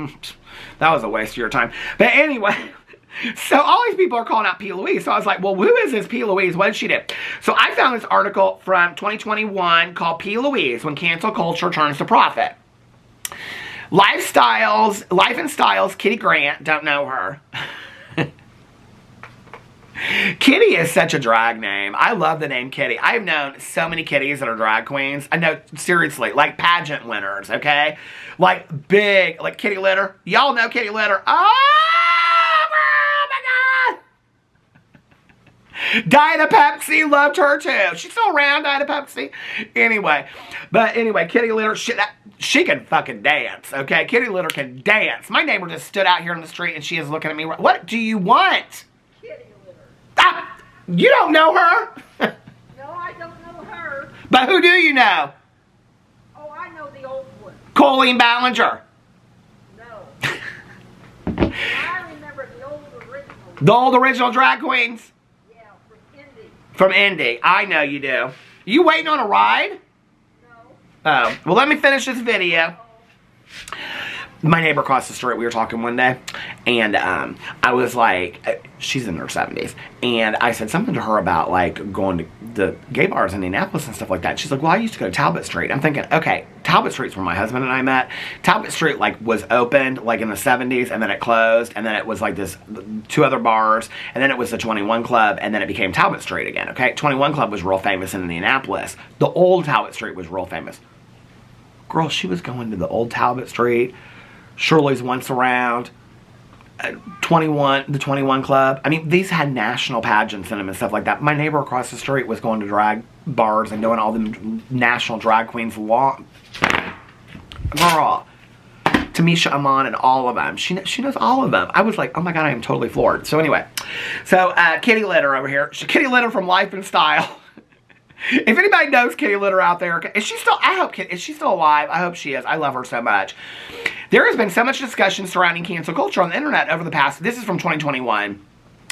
A: that was a waste of your time. But anyway, so all these people are calling out P. Louise. So I was like, well, who is this P. Louise? What did she do? So I found this article from 2021 called P. Louise, When Cancel Culture Turns to Profit. Life and Styles, Kitty Grant, don't know her. Kitty is such a drag name. I love the name Kitty. I've known so many kitties that are drag queens. I know, seriously, like pageant winners, okay? Like big, like Kitty Litter. Y'all know Kitty Litter. Diet Pepsi loved her too. She's still around, Diet Pepsi. Anyway, Kitty Litter, she can fucking dance, okay? Kitty Litter can dance. My neighbor just stood out here in the street and she is looking at me. What do you want?
B: Kitty Litter.
A: Ah, you don't know her?
B: No, I don't know her.
A: But who do you know?
B: Oh, I know the old one.
A: Colleen Ballinger.
B: No. I remember the old original.
A: The old original drag queens.
B: From
A: From Indy. I know you do. You waiting on a ride?
B: No.
A: Oh. Well, let me finish this video. My neighbor across the street, we were talking one day, and I was like, she's in her 70s. And I said something to her about, like, going to the gay bars in Indianapolis and stuff like that. She's like, well, I used to go to Talbot Street. I'm thinking, okay, Talbot Street's where my husband and I met. Talbot Street, like, was opened, like, in the 70s, and then it closed, and then it was, like, this 2 other bars, and then it was the 21 Club, and then it became Talbot Street again, okay? 21 Club was real famous in Indianapolis. The old Talbot Street was real famous. Girl, she was going to the old Talbot Street, Shirley's Once Around, the 21 Club. I mean, these had national pageants in them and stuff like that. My neighbor across the street was going to drag bars and doing all the national drag queens long. Girl, Tamisha Amon and all of them. She knows all of them. I was like, oh my God, I am totally floored. So anyway, Kitty Litter over here. Kitty Litter from Life and Style. If anybody knows Kitty Litter out there, is she still alive? I hope she is. I love her so much. There has been so much discussion surrounding cancel culture on the internet over the past, this is from 2021,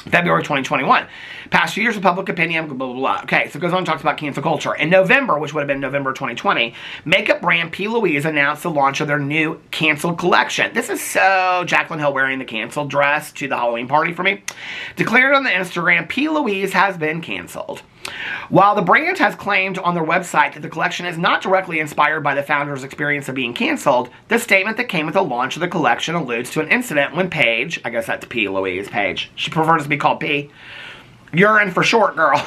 A: February 2021. Past few years of public opinion, blah, blah, blah. Okay, so it goes on and talks about cancel culture. In November, which would have been November 2020, makeup brand P. Louise announced the launch of their new canceled collection. This is so Jaclyn Hill wearing the canceled dress to the Halloween party for me. Declared on the Instagram, P. Louise has been canceled. While the brand has claimed on their website that the collection is not directly inspired by the founder's experience of being canceled, the statement that came with the launch of the collection alludes to an incident when Paige, I guess that's P. Louise, Paige, she prefers to be called P. Urine for short, girl.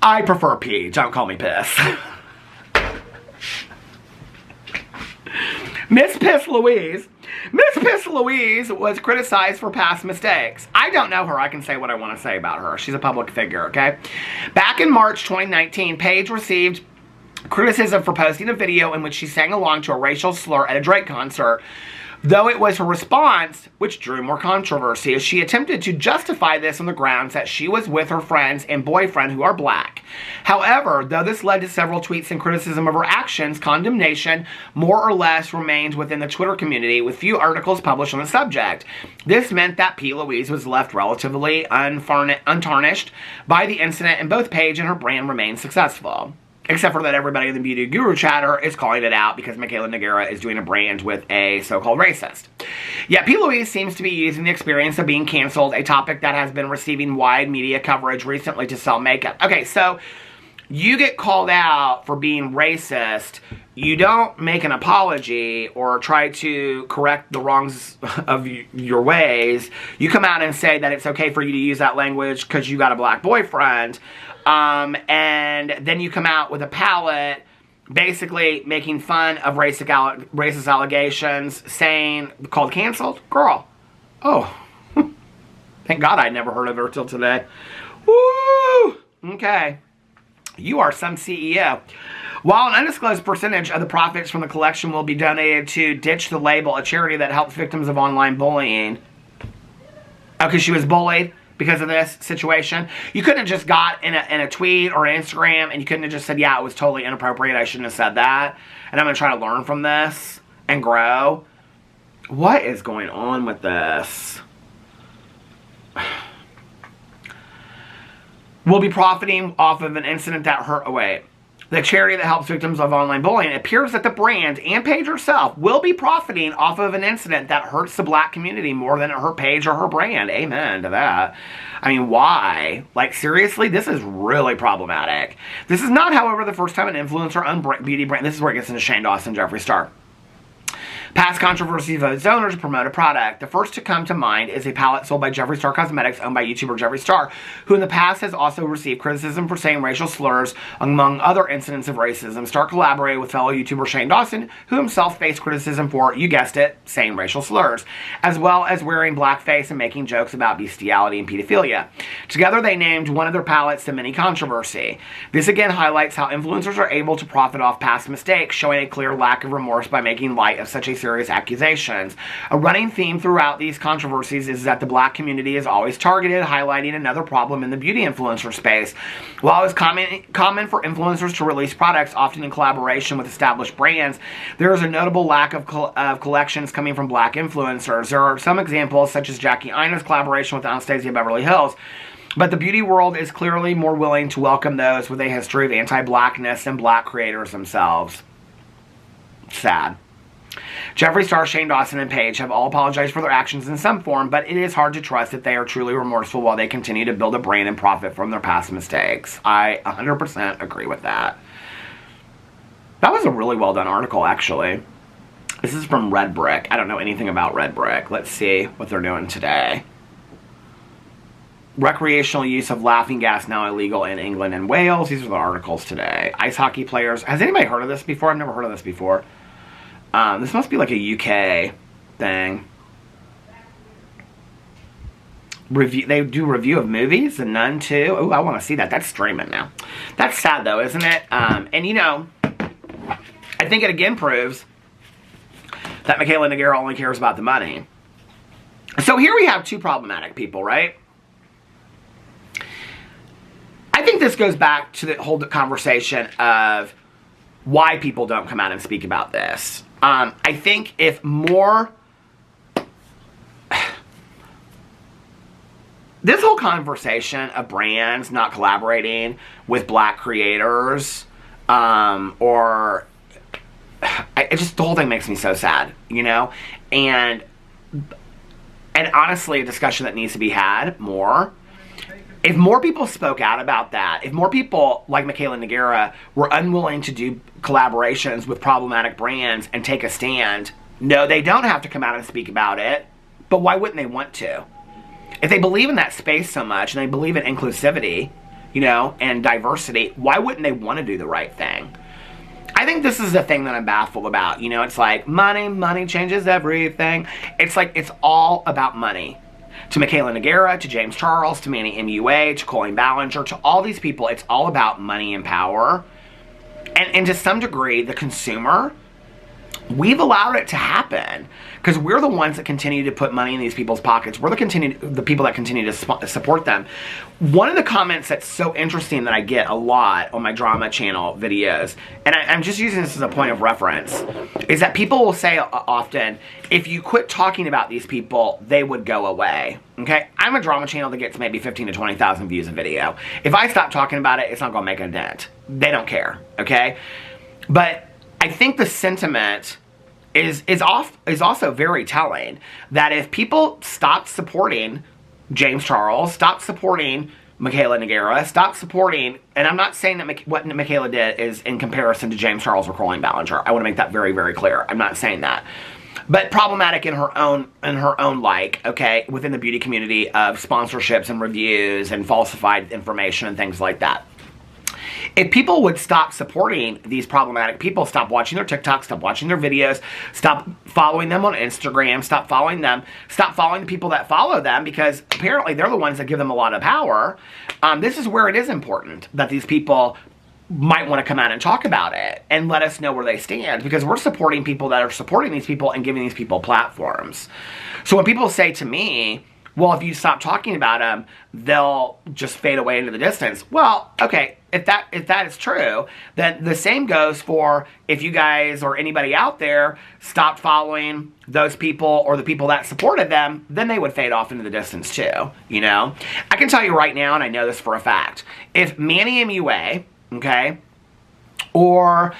A: I prefer P, don't call me Piss. Miss Piss Louise was criticized for past mistakes. I don't know her. I can say what I want to say about her. She's a public figure, okay? Back in March 2019, Paige received criticism for posting a video in which she sang along to a racial slur at a Drake concert, though it was her response which drew more controversy, as she attempted to justify this on the grounds that she was with her friends and boyfriend who are black. However, though this led to several tweets and criticism of her actions, condemnation more or less remained within the Twitter community, with few articles published on the subject. This meant that P. Louise was left relatively untarnished by the incident, and both Paige and her brand remained successful. Except for that everybody in the beauty guru chatter is calling it out because Mikayla Nogueira is doing a brand with a so-called racist. Yet P. Louise seems to be using the experience of being canceled, a topic that has been receiving wide media coverage recently, to sell makeup. Okay, so you get called out for being racist. You don't make an apology or try to correct the wrongs of your ways. You come out and say that it's okay for you to use that language because you got a black boyfriend. And then you come out with a palette basically making fun of racist allegations, called canceled. Girl. Oh. Thank God I never heard of her till today. Woo! Okay. You are some CEO. While an undisclosed percentage of the profits from the collection will be donated to Ditch the Label, a charity that helps victims of online bullying. Oh, because she was bullied because of this situation. You couldn't have just got in a tweet or an Instagram and you couldn't have just said, yeah, it was totally inappropriate, I shouldn't have said that, and I'm going to try to learn from this and grow. What is going on with this? We'll be profiting off of an incident that hurt. Oh, wait. The charity that helps victims of online bullying. It appears that the brand and Paige herself will be profiting off of an incident that hurts the black community more than it hurt Paige or her brand. Amen to that. I mean, why? Like, seriously? This is really problematic. This is not, however, the first time an influencer on beauty brand. This is where it gets into Shane Dawson, Jeffree Star. Past controversy votes owners promote a product. The first to come to mind is a palette sold by Jeffree Star Cosmetics, owned by YouTuber Jeffree Star, who in the past has also received criticism for saying racial slurs, among other incidents of racism. Star collaborated with fellow YouTuber Shane Dawson, who himself faced criticism for, you guessed it, saying racial slurs, as well as wearing blackface and making jokes about bestiality and pedophilia. Together, they named one of their palettes to many controversy. This again highlights how influencers are able to profit off past mistakes, showing a clear lack of remorse by making light of such a serious accusations. A running theme throughout these controversies is that the black community is always targeted, highlighting another problem in the beauty influencer space. While it's common for influencers to release products, often in collaboration with established brands, there is a notable lack of collections coming from black influencers. There are some examples, such as Jackie Aina's collaboration with Anastasia Beverly Hills, but the beauty world is clearly more willing to welcome those with a history of anti-blackness than black creators themselves. Sad. Jeffree Star, Shane Dawson, and Paige have all apologized for their actions in some form, but it is hard to trust that they are truly remorseful while they continue to build a brand and profit from their past mistakes. I 100% agree with that. That was a really well done article, actually. This is from Red Brick. I don't know anything about Red Brick. Let's see what they're doing today. Recreational use of laughing gas now illegal in England and Wales. These are the articles today. Ice hockey players. Has anybody heard of this before? I've never heard of this before. This must be like a UK thing. They do review of movies. The Nun too. Oh, I want to see that. That's streaming now. That's sad though, isn't it? And you know, I think it again proves that Mikayla Nogueira only cares about the money. So here we have two problematic people, right? I think this goes back to the whole conversation of why people don't come out and speak about this. I think if more... This whole conversation of brands not collaborating with black creators, or... the whole thing makes me so sad, you know? And honestly, a discussion that needs to be had more. If more people spoke out about that, if more people like Mikayla Nogueira were unwilling to do collaborations with problematic brands and take a stand, no, they don't have to come out and speak about it, but why wouldn't they want to? If they believe in that space so much and they believe in inclusivity, you know, and diversity, why wouldn't they want to do the right thing? I think this is the thing that I'm baffled about. You know, it's like money changes everything. It's like it's all about money. To Mikayla Nogueira, to James Charles, to Manny MUA, to Colleen Ballinger, to all these people, it's all about money and power. And to some degree, the consumer, we've allowed it to happen because we're the ones that continue to put money in these people's pockets. We're the people that continue to support them. One of the comments that's so interesting that I get a lot on my drama channel videos, and I'm just using this as a point of reference, is that people will say often, if you quit talking about these people, they would go away. Okay? I'm a drama channel that gets maybe 15 to 20,000 views a video. If I stop talking about it, it's not going to make a dent. They don't care. Okay? But I think the sentiment is also very telling that if people stopped supporting James Charles, stopped supporting Mikayla Nogueira, stopped supporting, and I'm not saying that what Michaela did is in comparison to James Charles or Colleen Ballinger. I want to make that very, very clear. I'm not saying that. But problematic in her own like, okay, within the beauty community of sponsorships and reviews and falsified information and things like that. If people would stop supporting these problematic people, stop watching their TikToks, stop watching their videos, stop following them on Instagram, stop following the people that follow them, because apparently they're the ones that give them a lot of power, this is where it is important that these people might want to come out and talk about it and let us know where they stand, because we're supporting people that are supporting these people and giving these people platforms. So when people say to me, well, if you stop talking about them, they'll just fade away into the distance. Well, okay, if that is true, then the same goes for if you guys or anybody out there stopped following those people or the people that supported them, then they would fade off into the distance too, you know? I can tell you right now, and I know this for a fact, if Manny MUA, okay, or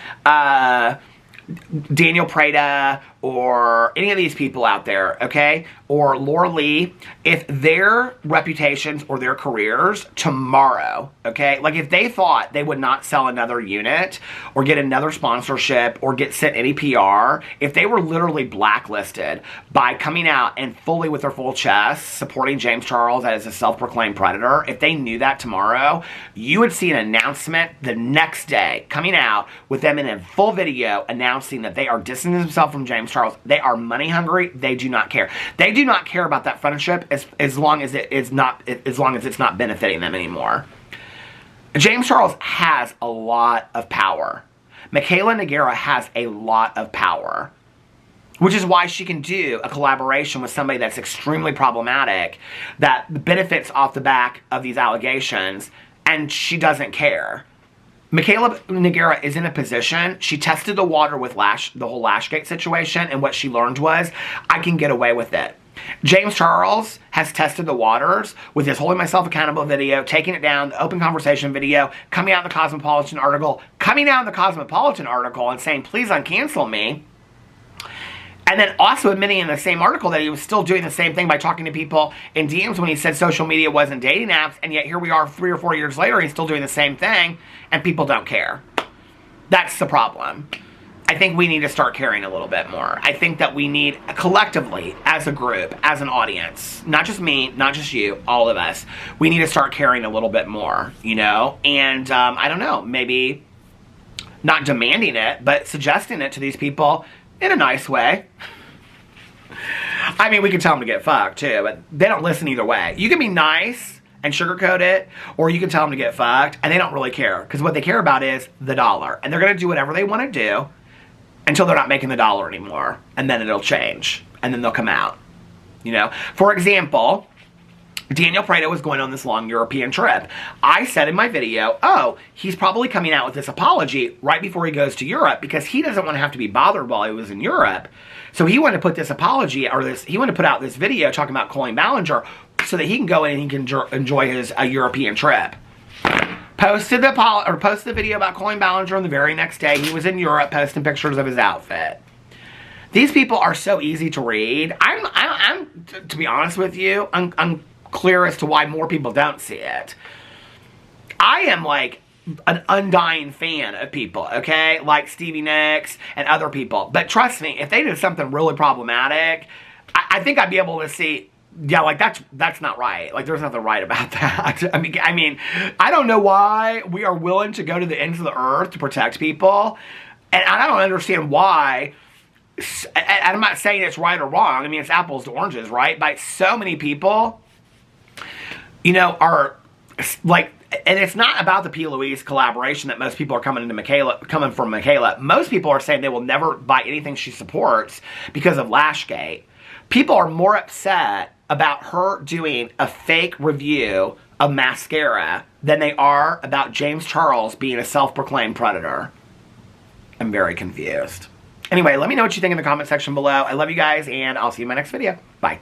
A: Daniel Prada, or any of these people out there, okay, or Laura Lee, if their reputations or their careers tomorrow, okay, like if they thought they would not sell another unit or get another sponsorship or get sent any PR, if they were literally blacklisted by coming out and fully with their full chest supporting James Charles as a self-proclaimed predator, if they knew that tomorrow, you would see an announcement the next day coming out with them in a full video announcing that they are distancing themselves from James Charles. They are money hungry. They do not care. They do not care about that friendship as long as it's not benefiting them anymore. James Charles has a lot of power. Mikayla Nogueira has a lot of power, which is why she can do a collaboration with somebody that's extremely problematic, that benefits off the back of these allegations, and she doesn't care. Mikayla Nogueira is in a position, she tested the water with the whole Lashgate situation, and what she learned was, I can get away with it. James Charles has tested the waters with his Holding Myself Accountable video, taking it down, the open conversation video, coming out in the Cosmopolitan article and saying, please uncancel me. And then also admitting in the same article that he was still doing the same thing by talking to people in DMs when he said social media wasn't dating apps, and yet here we are 3 or 4 years later, he's still doing the same thing, and people don't care. That's the problem. I think we need to start caring a little bit more. I think that we need, collectively, as a group, as an audience, not just me, not just you, all of us, we need to start caring a little bit more, you know? And, I don't know, maybe not demanding it, but suggesting it to these people in a nice way. I mean, we can tell them to get fucked, too, but they don't listen either way. You can be nice and sugarcoat it, or you can tell them to get fucked, and they don't really care, because what they care about is the dollar. And they're going to do whatever they want to do until they're not making the dollar anymore, and then it'll change, and then they'll come out, you know? For example, Daniel Prado was going on this long European trip. I said in my video, oh, he's probably coming out with this apology right before he goes to Europe because he doesn't want to have to be bothered while he was in Europe. So he wanted to put this apology, or he wanted to put out this video talking about Colleen Ballinger so that he can go in and he can enjoy his European trip. Posted the video about Colleen Ballinger, and the very next day he was in Europe posting pictures of his outfit. These people are so easy to read. I'm to be honest with you, I'm clear as to why more people don't see it. I am like an undying fan of people, okay? Like Stevie Nicks and other people. But trust me, if they did something really problematic, I think I'd be able to see, yeah, like that's not right. Like there's nothing right about that. I mean, I don't know why we are willing to go to the ends of the earth to protect people. And I don't understand why. And I'm not saying it's right or wrong. I mean, it's apples to oranges, right? But so many people, you know, are like, and it's not about the P. Louise collaboration that most people are coming from Michaela. Most people are saying they will never buy anything she supports because of Lashgate. People are more upset about her doing a fake review of mascara than they are about James Charles being a self-proclaimed predator. I'm very confused. Anyway, let me know what you think in the comment section below. I love you guys, and I'll see you in my next video. Bye.